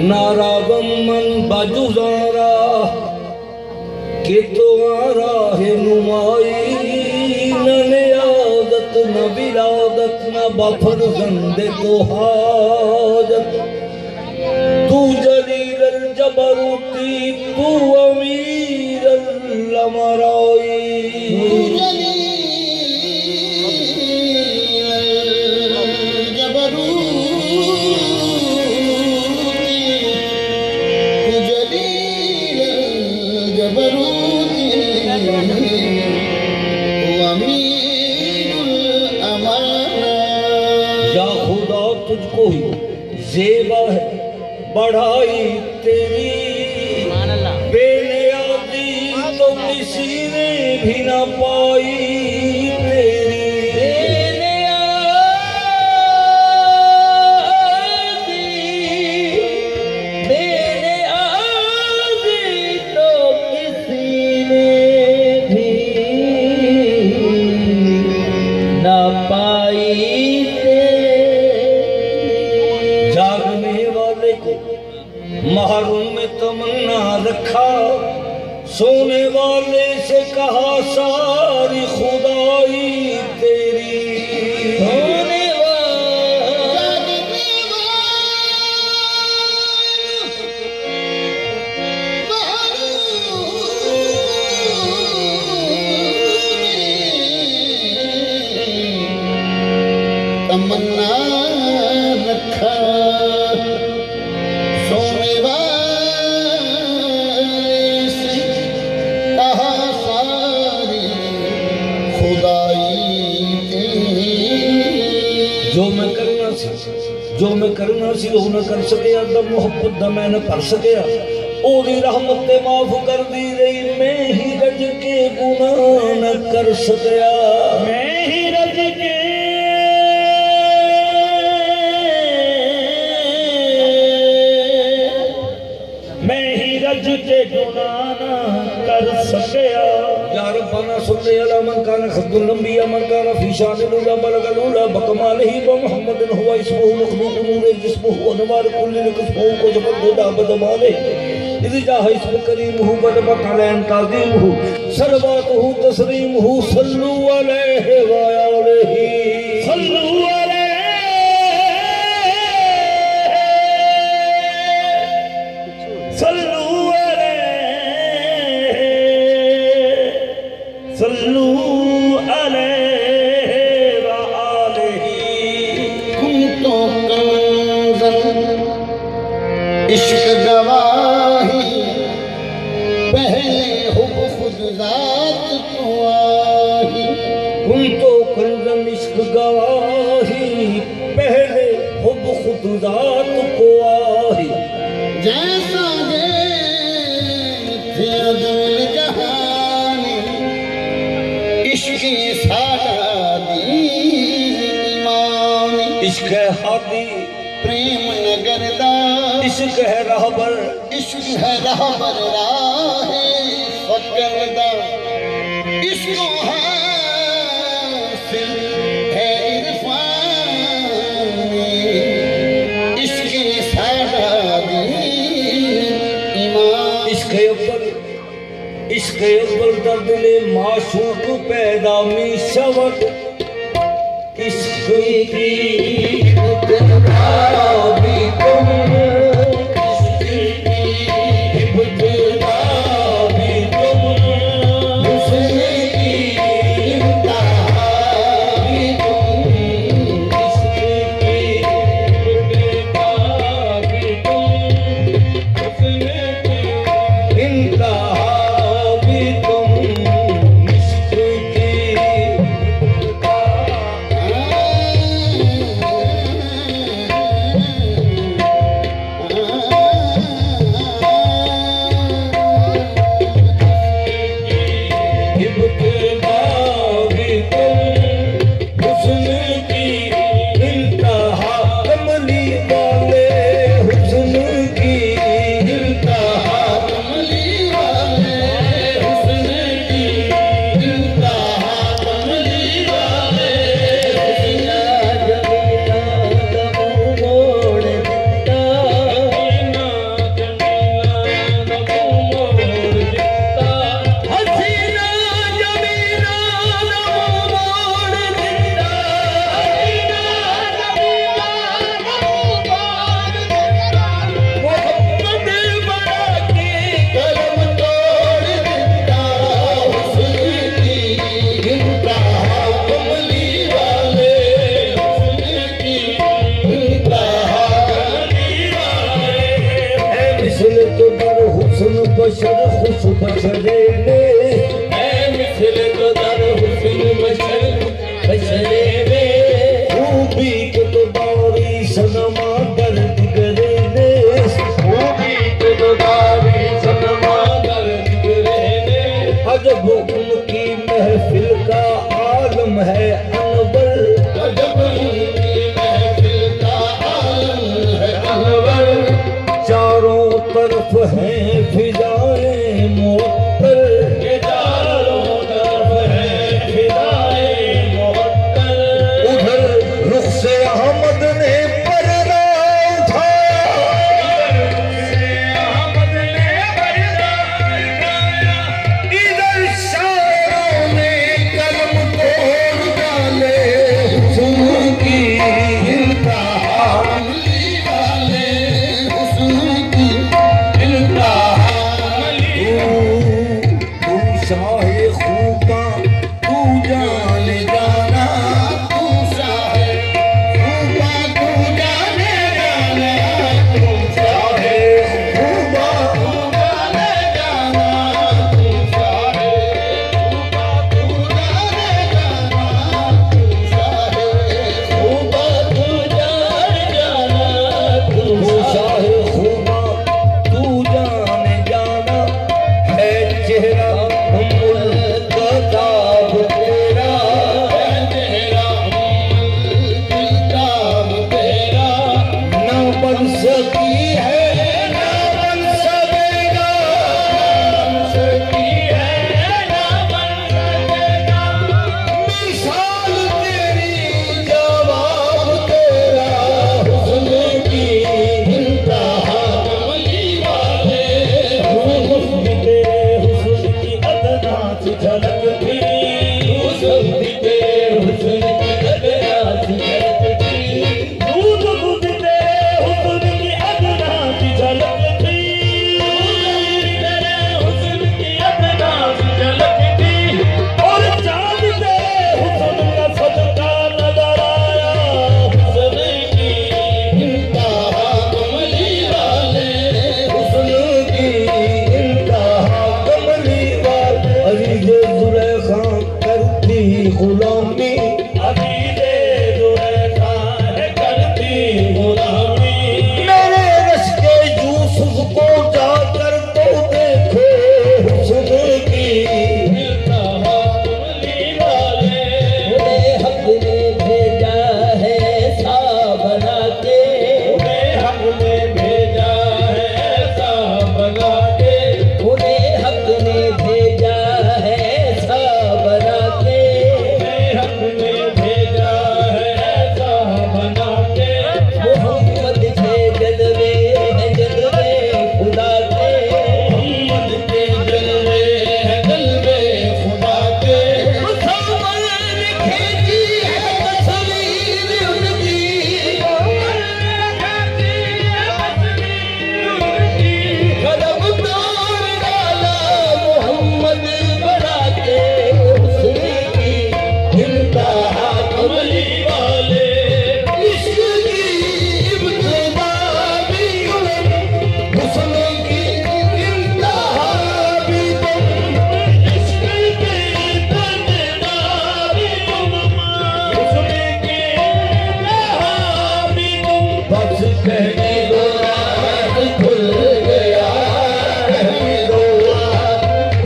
नारागम मन बाजुजारा के तो आरा है नुमाई न आदत न विरादत न बफर जंदे तो हाजत तू जलील जबरूती तू अमीर लमराई तुझको ही ज़ेबा है बढ़ाई तेरी बेनियादी तो किसी ने भी ना पाई महरों में तमन्ना रखा सोने वाले से कहा सारी खुदाई तेरी सोने तमन्ना रखा जो मैं करना सी वो न कर सकिया द मोहब्बत दा मैं न कर सकिया ओदी रहमत ते माफ कर दी रही मैं ही रज के गुनाह न कर सकिया मैं ही रज के गुनाह न कर सकिया या रब्बना सल्ली अला मन कान खद्दुल लंबिया मन कान फी शानिल उला बलगल उला बकमालिही व मुहम्मदिन हुवा इसमुहु मखलूक नूर जिस्मुहु अनवार कुल्ली किस्मुहु को जब गोदा बदमाले इज़ जाह इसम करीमुहु बद बकलन ताज़ीमुहु सलवातुहु तस्लीमुहु सल्लु अलैहि व आलिही सल्लु सल्लू अलैहि व आलिही कुन तो कंज़न इश्क गवाही पहले हुब खुद ज़ात को आही कुन तो कंज़न इश्क गवाही पहले हुब खुद ज़ात को आही जैसा शहादी प्रेम नगर दा इश्क है रहबर इश्क है रहबर राहे फकर दा इश्क हासिल है इरफान इश्क साडा ईमान इश्क अव्वल दर्द ले माशूक पैदा मी शवक इश्क की इब्तिदा भी तुम इश्क की इब्तिदा भी तुम हुस्न की इंतहा भी तुम इश्क की इब्तिदा भी तुम हुस्न की इंतहा बशर खुश बशरे में मिसल तो दर हुस्न बशर बशरे में खूबी तो बारी सनमा दर्द करे ने खूबी तो बारी सनमा दर्द करे ने अजब उनकी महफिल का आलम है अनवर अजब उनकी महफिल का आलम है अनवर चारों तरफ हैं फिजाए मुअत्तर के चारों तरफ है फिजाए मुअत्तर उधर रुख से अहमद ने पर्दा उठाया अहमद ने पर्दा उठाया इधर शायरों ने कलम तोड़ डाला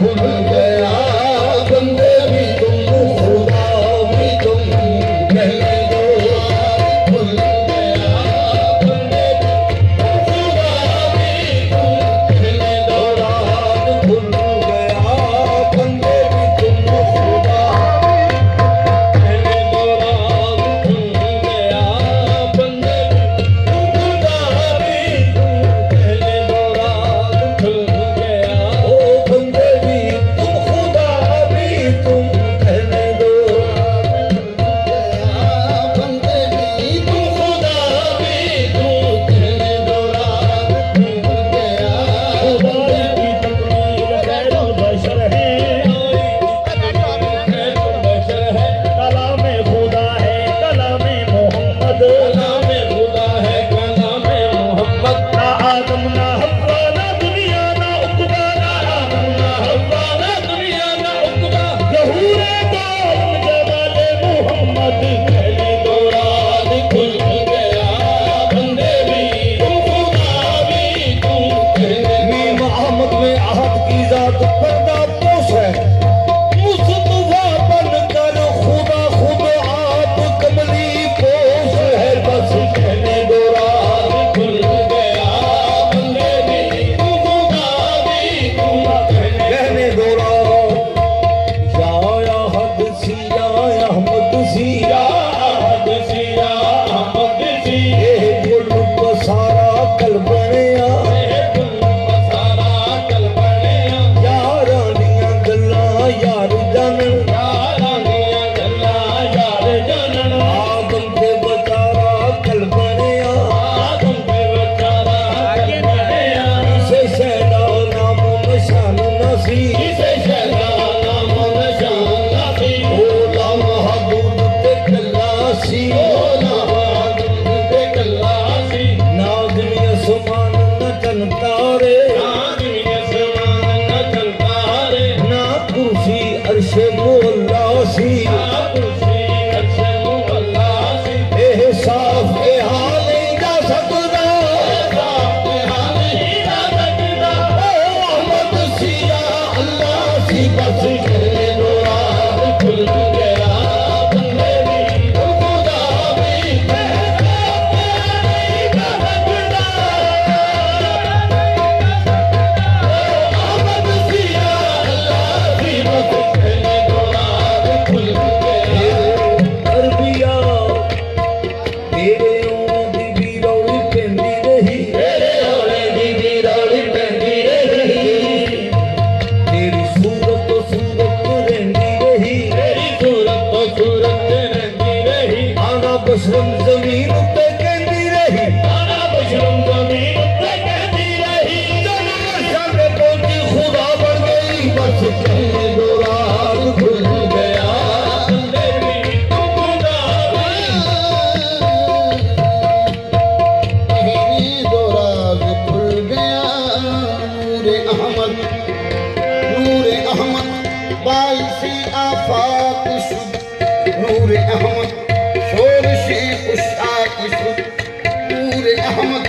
भूल गया बंदे भी तुम खुदा भी तुम कहने दो भूल गया बंदे भी खुदा भी तुम कहने दो रात भूल गया बंदे भी तुम खुदा कहने दो रात भूल गया बंदे भी खुदा भी तुम कहने दो रात भूल गया ओ बंदे भी तुम खुदा भी तुम कहने दो बंदे भी तुम खुदा भी तुम कहने दो रात भूल गया खुदा की तकदीर खैर बशर है बशर है कलाम खुदा है कलाम मोहम्मद कलाम खुदा है कलाम मोहम्मद ना आदम ना हव्वा ना दुनिया ना उक़बा ना आदम ना हव्वा ना दुनिया ना उक़बा ज़हूरे दौलत जमाले मोहम्मद कहने दो रात खुल गया बंदे भी तुम खुदा भी तुम कहने मीम अहमद में आहद की जात पर्दा पोश है मुस्तफा बनकर खुदा खुद आप कमली पोश है बस कहने दो रात खुल गया बंदे भी तुम खुदा भी तुम कहने दो रात या हद सी या अहमद सी या हद सी या अहमद सी ये गुल बसारा कल बनया बसारा कल बनया यारां दियां गल्लां यार जानन यारां दियां गल्लां यार जानन आदम ते बचारा कल बनया आदम ते बचारा कल बनया इसे शैदा नाम निशान नसी इसे शैदा नाम निशान नसी ओ ला महबूब ते कल्लासी ओ ला महबूब ते कल्लासी नाज़िम असमान न चन तारे नाज़िम असमान न चन तारे ना कुर्सी अर्शे मुअल्लासी ना कुर्सी अर्शे मुअल्लासी एहसास के हाल नहीं जा सकदा एहसास के हाल नहीं जा सकदा ओ अहमद सिया अल्लाह सी बस कहने दो रात खुल गया बंदे भी तुम खुदा भी कहने नहीं जा सकदा अहमद सिया अल्लाह सी बस कहने दो रात खुल गया अरबिया तेरे ओने दी भी रौली पैंदी रही तेरे ओने दी भी रौली पैंदी रही तेरी सूरत तो सूरत रहंदी रही तेरी सूरत तो सूरत रहंदी रही आना बशरम जमीन पे कहंदी रही आना बशरम जमीन पे कहंदी रही जन्म साथे पहुंची खुदा बन गई बस कहने दो रात खुल गया बंदे भी तुम खुदा भी कहने दो राज खुल गया नूरे अहमद बाइसी आफाक शुद नूरे अहमद शोरशी उशाक शुद नूरे अहमद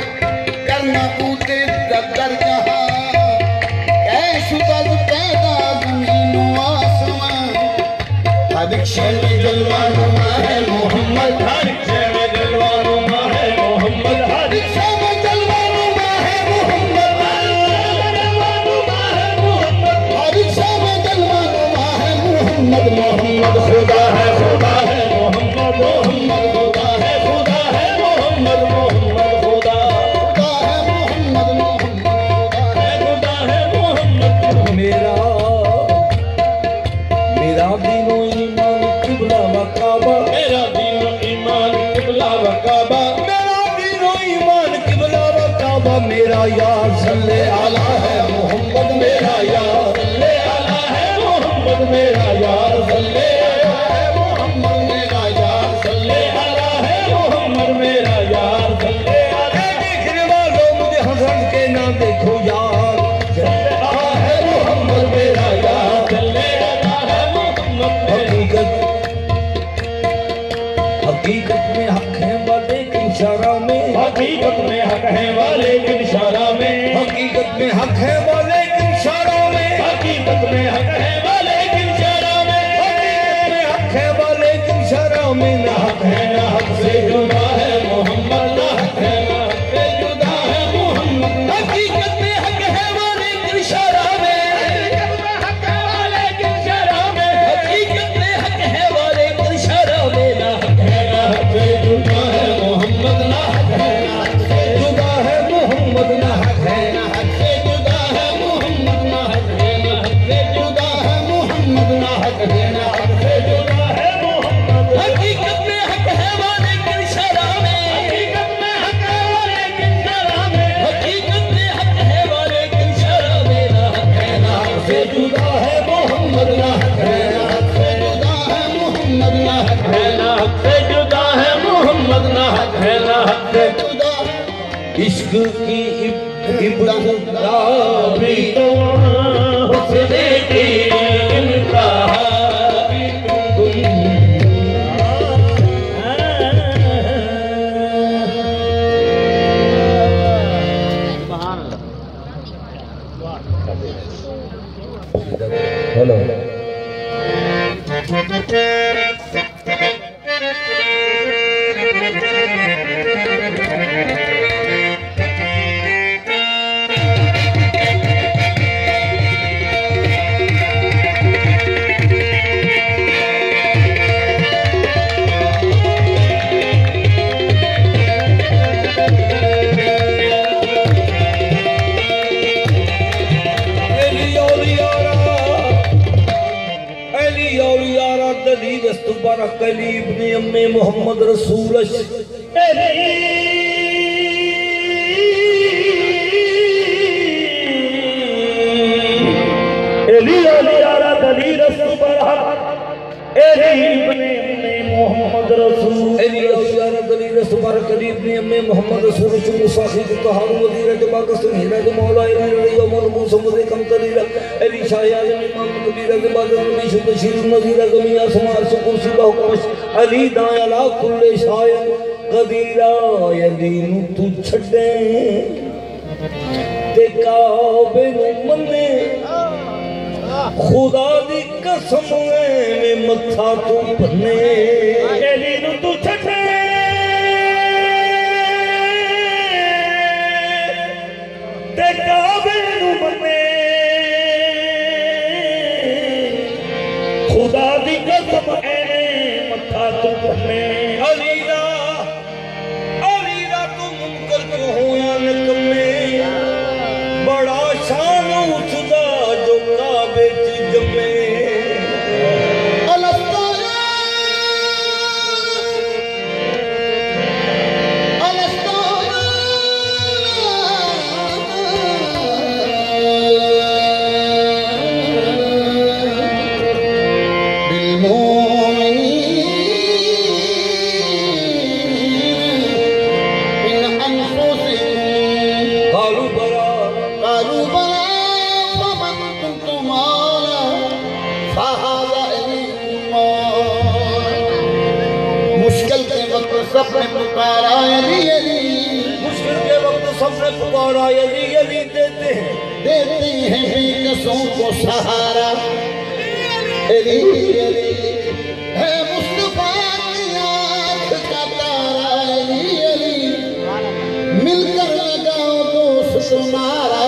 करना ऊते दर जहां कैशुदल पैदा जमीन आसमान हर शे में जलवा नुमा है मोहम्मद हर शे में जलवा नुमा है मोहम्मद हर शे में जलवा नुमा है मोहम्मद हर शे में जलवा नुमा है मोहम्मद मोहम्मद खुदा है मोहम्मद मोहम्मद खुदा है मोहम्मद मोहम्मद खुदा खुदा है मोहम्मद खुदा है मोहम्मद मेरा दीनो ईमान किबला व काबा मेरा दीनो ईमान किबला व काबा मेरा दीनो ईमान किबला व काबा मेरा यार सल्ले आला है मोहम्मद मेरा यार सल्ले आला है मोहम्मद मेरा यार सल्ले आला है इश्क की इब्तिदा भी तो हुस्न की इंतहा भी हेलो अली इब्ने अम्मे मोहम्मद रसूल अली यारा अली रसूल अली इब्ने अम्मे मोहम्मद रसूल अली यारा अली रसूल अली इब्ने अम्मे मोहम्मद रसूल मुसाखी तहारू वजीर जबाकस हिरा के मौला अली उमर मुसम्मद कम तरीला अली शाह आजम इमाम कबीरा के बाद नबी शुद्ध शीर नजीरा गमिया समार से कुर्सी बहुकमश अली दायला कुल्ले शायद कदीरा अली नु तू छड़े ते काबे नु मन्ने खुदा दी कसम में मत्था तू भन्ने अली नु तू छड़े ते काबे नु मन्ने खुदा दी कसम एने मत्था तू भन्ने अली दा तू मुनकर क्यों होया निकम्मे बड़ा शान उचदा जो काबे च जमे सबने पुकारा अली अली मुश्किल के वक्त सबने पुकारा अली अली देते हैं बेकसों को सहारा अली अली है मुस्तफा की आँख का तारा अली अली मिलकर लगाओ दोस्त तुम्हारा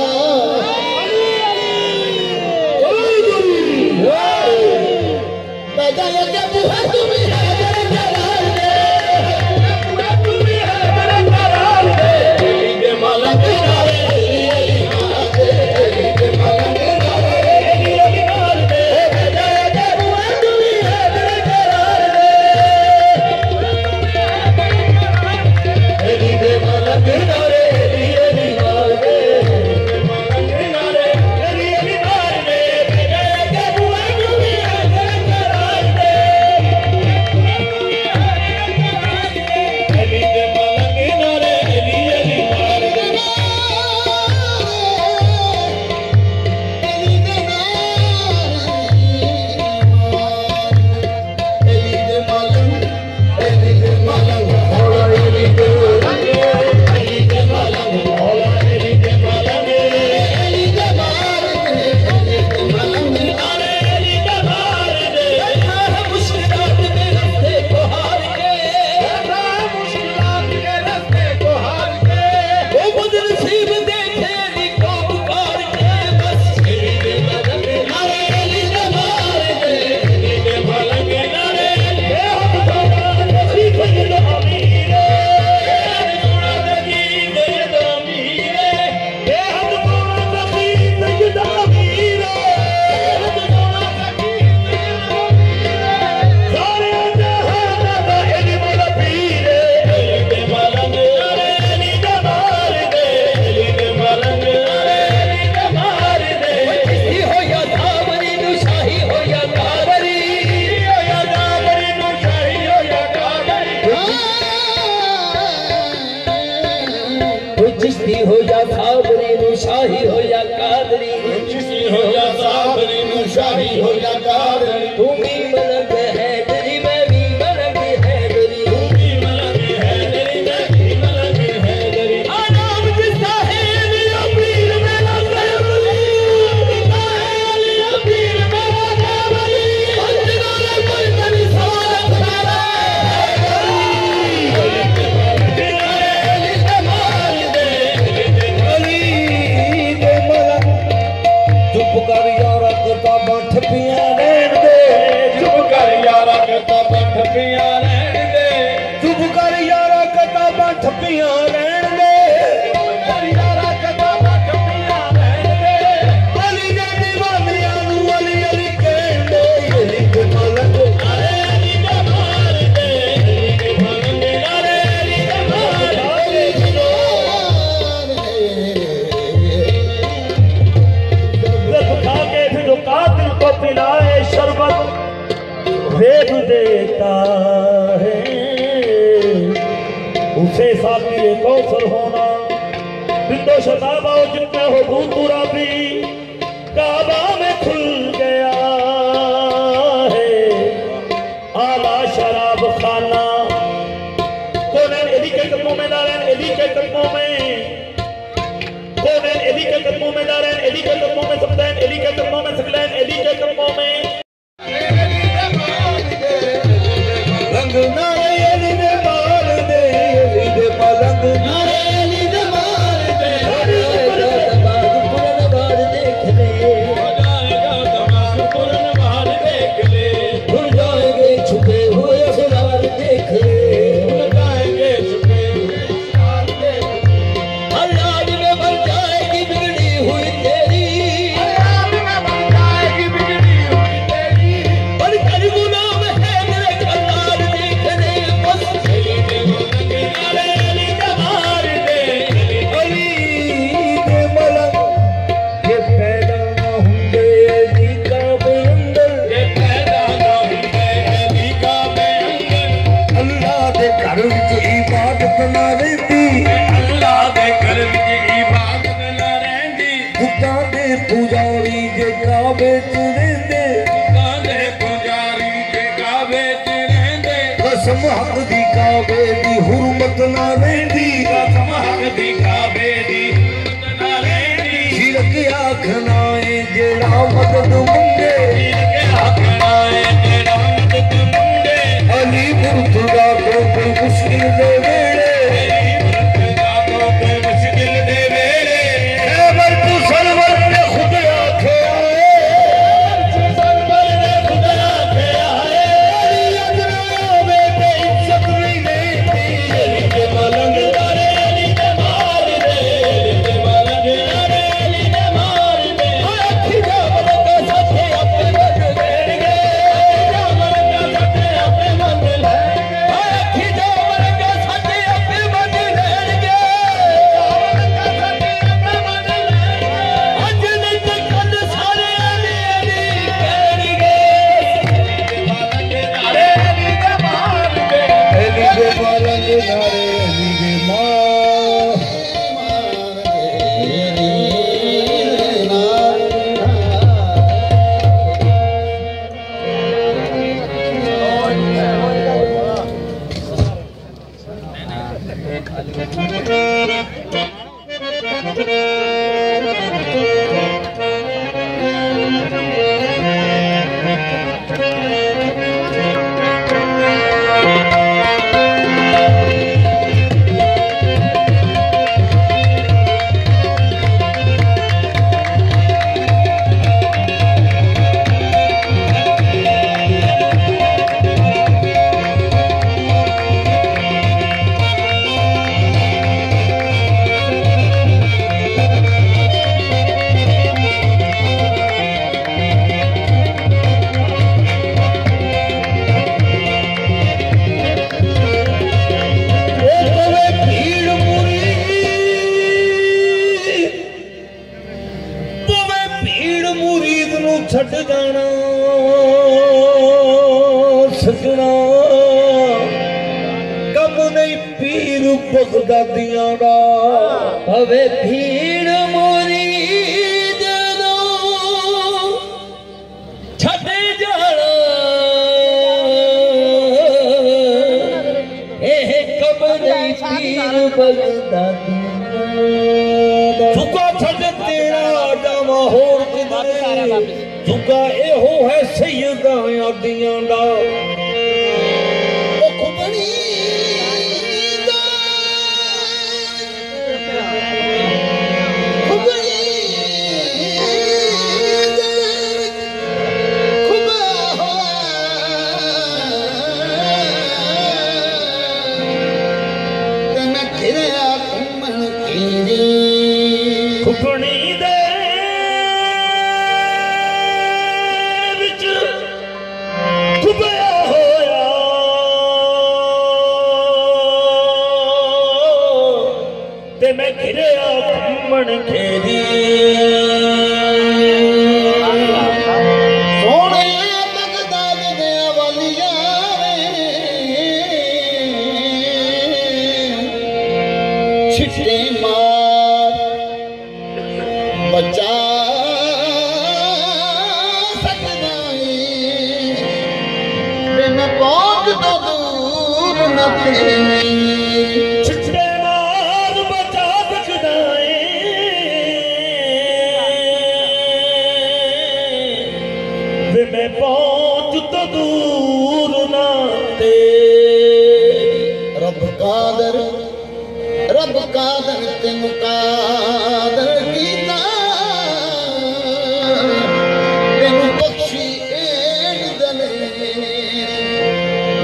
शाही हो या कार तू भी मलंग है तेरी मैं भी मलंग है तेरी तू भी मलंग है तेरी मैं भी मलंग है तेरी आनाम जिसका है लिया पीर मेरा कहबली जिसका है लिया पीर मेरा कहबली अंजनारे कोई तनी सवाल सारा चुप कर यारा किताबां ठपियां रहन दे चुप कर यारा किताबां ठपियां रहन दे चुप कर यारा किताबां ठपियां रहन दे यारा किताबां ठपियां रहन दे अली दे दीवानियां नू अली अली कहन दे अली दे मलंग अरे अली दे मार दे अली दे मलंग अरे अली दे मार दे जब खा के भी जो कातिल को पिलाए शरबत वेद देता है उसे साथी कौसर होना बिंदो शताबा जितने हो भूतुरा भी काबा में खुल गया है आला शराब खाना कोनेन एदी के कदमों में डालें एदी के कदमों में कोनेन एदी के कदमों में डालें एदी के कदमों में सबदैन एदी के कदमों में सकलैन एदी के कदमों में रंग नारे एदी दे मार दे एदी दे पलंग नारे अली दे मार दे दबाग पुरन बार देख ले हो जाएगा दबाग पुरन बार देख ले भूल जाएंगे छुपे हुए असरार देख ले भूल जाएंगे छुपे हुए असरार देख ले हर रात में बन जाएगी बिगड़ी हुई तेरी हर रात में बन जाएगी बिगड़ी हुई तेरी पर कर गुलाम है मेरे कलार देख ले बस अली दे मलंग अरे अली दे मार दे अली दे मलंग ये पैदा ना हुंदे दी काबे अंदर ये पैदा ना हुंदे दी काबे अंदर अल्लाह दे घर विच इबादत ना रहंदी अल्लाह दे घर विच इबादत ना रहंदी बुतां दे पुजारी जे काबे च रहंदे कांदे पुजारी जे काबे च रहंदे कसम हक दी काबे दी हुरमत ना रहंदी कसम हक दी काबे दी हुरमत ना रहंदी शिरक आखना है जेड़ा मदद मंगे के आखना है तेरा मदद मंगे अली मुर्तजा को कोई मुश्किल दे वेड़े मुर्तजा को कोई मुश्किल दे वेड़े खैबर तू सरवर ने खुद आखे आए सरवर ने खुद आखे आए अली अजनाया बेटे इज्जत नहीं देती अली दे मलंग अरे अली दे मार दे अली दे मलंग अरे अली दे मार दे अखी जा मलंग साथे अपने मन लेंगे अखी जा मलंग साथे अपने मन लेंगे अखी जा मलंग साथे अपने मन लेंगे अज नित कद सारे अली अली करेंगे अरे अली दे मार दे अली दे मलंग नारे अली दे मां छड़ जाना सजना कम नहीं पीर बगदादियां दा हवे भीड़ मोरी बगदा झुका छड़ तेरा जावा होर किधरे झुका एहो है सैयदा आदियां दा खुबनी खुपनी दे विच खुबया होया ते मैं घिरया घूमन घेरी सोने बगदाद दे वालिया छिटे मार बचा सकदा मैं पहुंच तो दूर न तेरी छिटे मार बचा सकदा वे मैं पहुंच तो दूर ना ते रब कादर ते मुकादर कीता तेनु बख्शी एड दले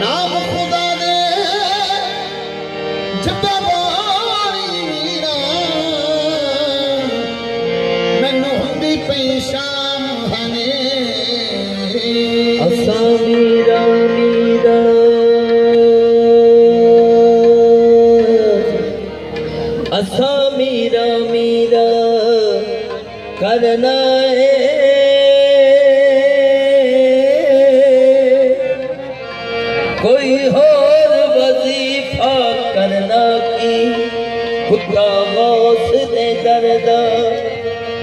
नाम खुदा दे जब्बा बारी मीरा मैनू हुंदी पई शाम हने असा मीरा मीरा असा मीरा मीरा करना है कोई और वजीफा करना की खुदा गौस दे दर्दा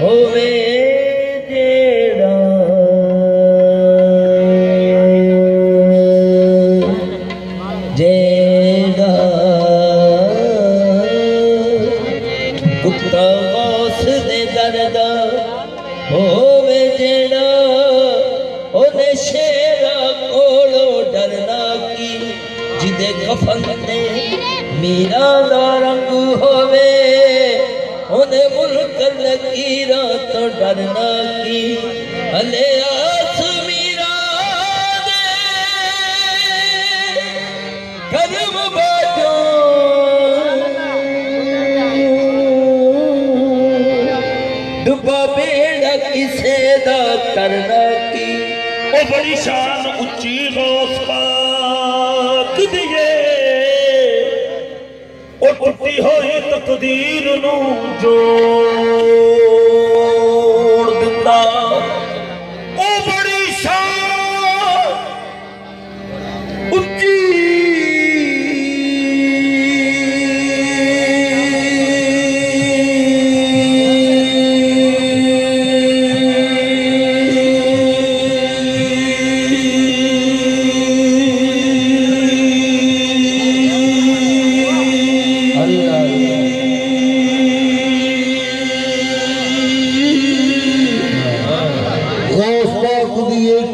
होवे जेड़ा जेड़ा खुदा गौस दे दर्दा होवे जेड़ा ओने शेरा कोलो डरना की जिदे कफन ने मीरा दा रंग होवे ओने मुल्क लकीरा तो डरना की हले आस मीरा दे कदम बाजो डुबा बेड़ा किसे दा करना की ओ बड़ी शान उच्ची गौस पाक दिए ओ टुटी होई तकदीर नू जोड़ दिंदा ओ बड़ी शान उच्ची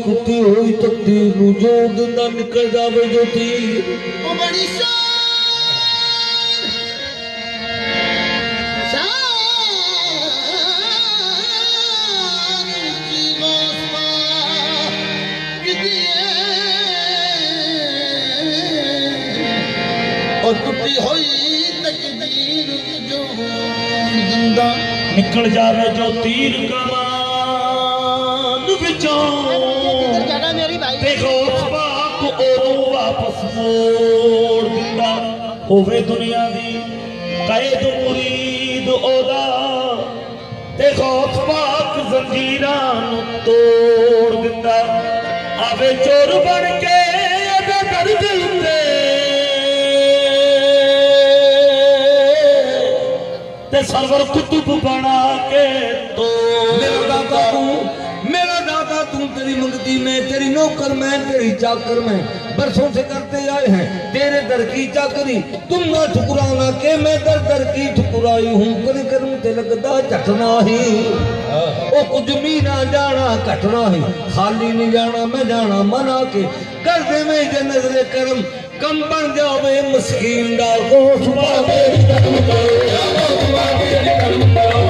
टुटी हुई तकदीर नू जोड़ दिंदा निकल जावे जो तीर ओ बड़ी और टुटी हुई तकदीर जो जिंदा निकल जावे जो तीर कमान विचों ते गौस पाक ओनू वापस मोड़ दिंदा होवे दुनिया दी कैद मुरीद ओदा ते गौस पाक जंजीरां नू तोड़ दिंदा आवे चोर बन के अदा कर दिंदे ते सरवर कुतुब बना के तो मेरा दादा तू तेरी मंगती मैं, तेरी नौकर मैं, तेरी चाकर मैं, बरसों से करते आए हैं तेरे दर की चाकरी। तुम ना ठुकराना के मैं दर दर की ठुकराई हूँ, कर करूँ ते लगदा चटना ही। ओ कुछ भी ना जाना कटना ही, खाली नहीं जाना मैं जाना मना के, कर दे में जे नजरे करम, कम बन जावे मस्कीन दा गोश पावे करम करो, करम करो,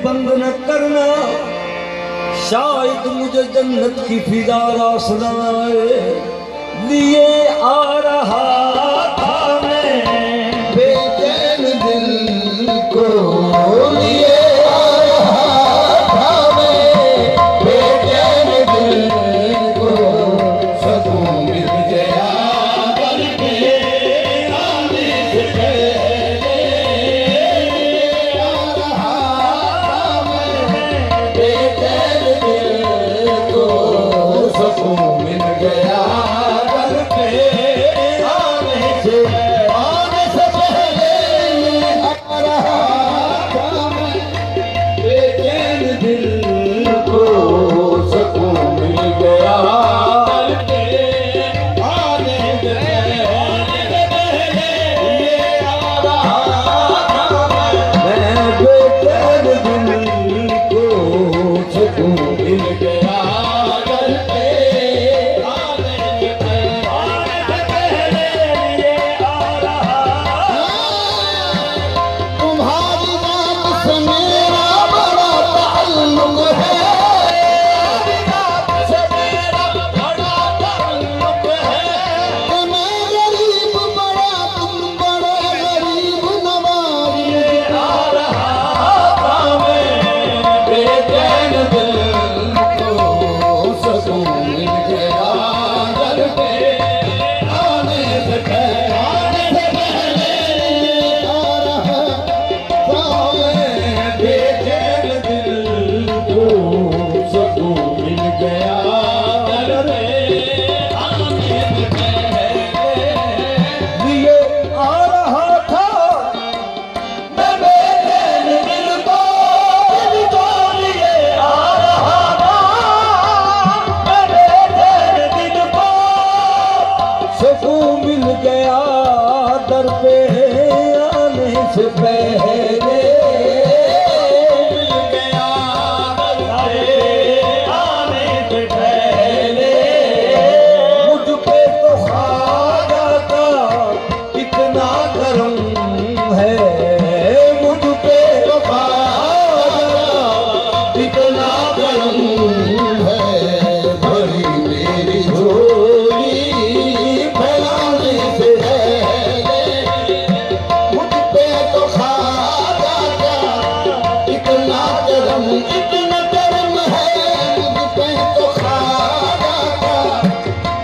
बंद न करना, शायद मुझे जन्नत की फिजा रास न आए। लिए आ रहा था मैं बेचैन दिल को, लिए आ रहा था मैं बेचैन दिल को, सकून मिल गया करके आने से पहले। आ रहा था मैं बेचैन दिल को, सकून मिल गया करके आने से पहले। आ रहा था मैं बेचैन दिल को, सकून मिल गया करके आने से पहले। आ रहा था मैं बेचैन दिल को, सकून मिल गया करके आने से पहले। तुम्हारी बात से मेरा बड़ा ताल्लुक है, तुम्हारी बात से मेरा बड़ा ताल्लुक है। कि मैं गरीब बड़ा, तुम बड़े गरीब नवाज। आ रहा था मैं बेचैन दिल को, सकून मिल गया करके आने से पहले। आ रहा था मैं बेचैन दिल को, सकून मिल गया करके आने से पहले। लिए आ रहा था मैं बेचैन दिल को, लिए आ रहा था मैं बेचैन दिल को, सकून मिल गया दर पे आने से पहले। मिल गया दर पे आने से पहले। मुझ पे तो ख्वाजा का कितना करम है, मुझ पे तो ख्वाजा कितना करम है। भरी मेरी झोली फैलाने से पहले। मुझ पे तो ख्वाजा का कितना करम, इतना करम है। मुझ पे तो ख्वाजा का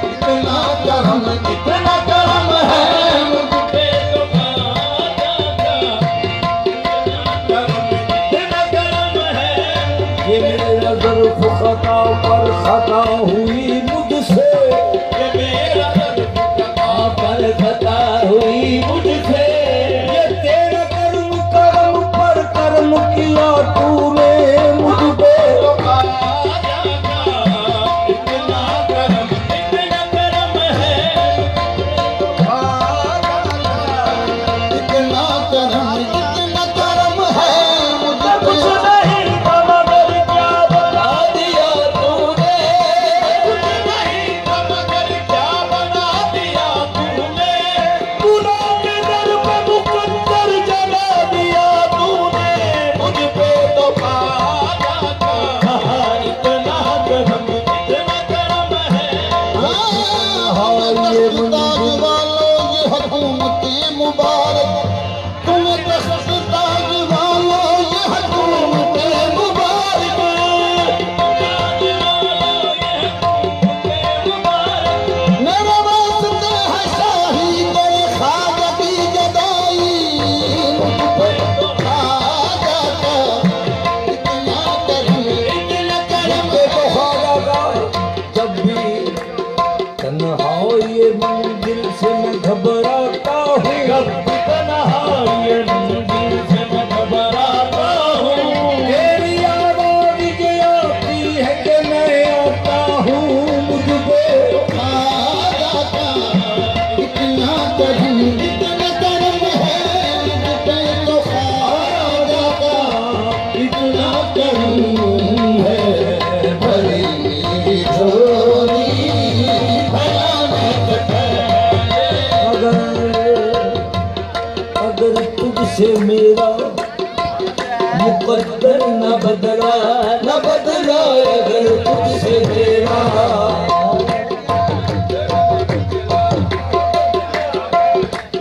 कितना करम, इतना करम है। मुझ पे तो ख्वाजा का कितना करम है। ये मेरा ज़र्फ़ खता पर खता हुई मुझसे, ये मेरा ज़र्फ़ खता पर खता हुई मुझसे। ये तेरा कर्म कर्म पर कर्म किया तूने मुझ पे। तो ख्वाजा का इतना करम, इतना करम है। ख्वाजा का इतना करम है। मुझ कुछ पे नहीं था मगर क्या बना दिया तूने, कुछ नहीं था मगर क्या बना दिया तूने। गुनाह के दर पे मुकद्दर जला दिया तूने। मुझ पे तो ख्वाजा का इतना करम, इतना करम है। ये ताज वालों ये हुकूमती मुबारक, तुम तख्त ताज वालों ये हुकूमती मुबारक। मेरे वास्ते है शाही तेरे ख्वाजा की जदाई। मुझ पे तो ख्वाजा का इतना करम, इतना करम मुझे तो ख्वाजा का जब भी तन्हा ये मंजिल से मैं घबराता हूँ। तन्हा ये मंजिल मुकद्दर न बदला अगर तुझसे मेरा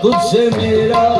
तुझसे मेरा